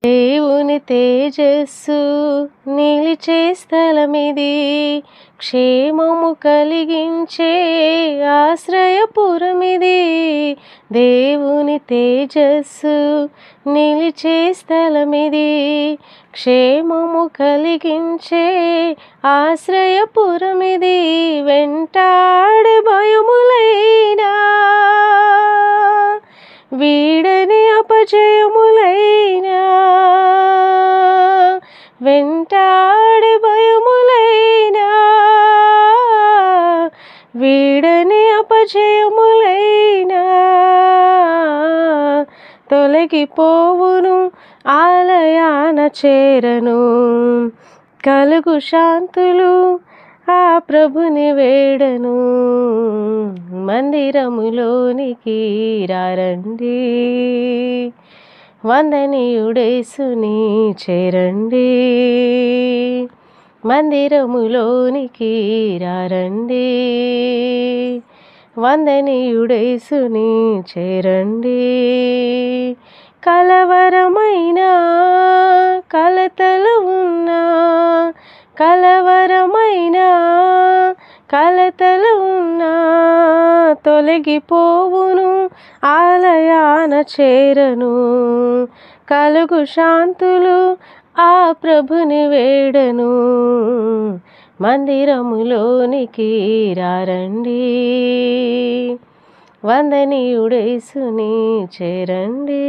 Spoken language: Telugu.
దేవుని తేజస్సు నిలిచే స్థలమిది, క్షేమము కలిగించే ఆశ్రయపురమిది. దేవుని తేజస్సు నిలిచే స్థలమిది, క్షేమము కలిగించే ఆశ్రయపురమిది. వెంటాడే భయములైనా వీడని అపజయములైనా, వెంటాడే భయములైనా వీడని అపజయములైనా తొలగిపోవును, ఆలయాన చేరను. కలుగు శాంతులు ఆ ప్రభుని వేడను. మందిరములోనికి రారండి, వందనీయుడేసుని చేరండి. మందిరములోనికి రారండి, వందనీయుడేసుని చేరండి. కలవరమైన కలతలు ఉన్నా, కలవరమైన కలతలు ఉన్నా తొలగిపోవును, ఆలయాన చేరను. కలుగు శాంతులు ఆ ప్రభుని వేడను. మందిరములోనికి రారండి, వందనీయుడేసుని చేరండి.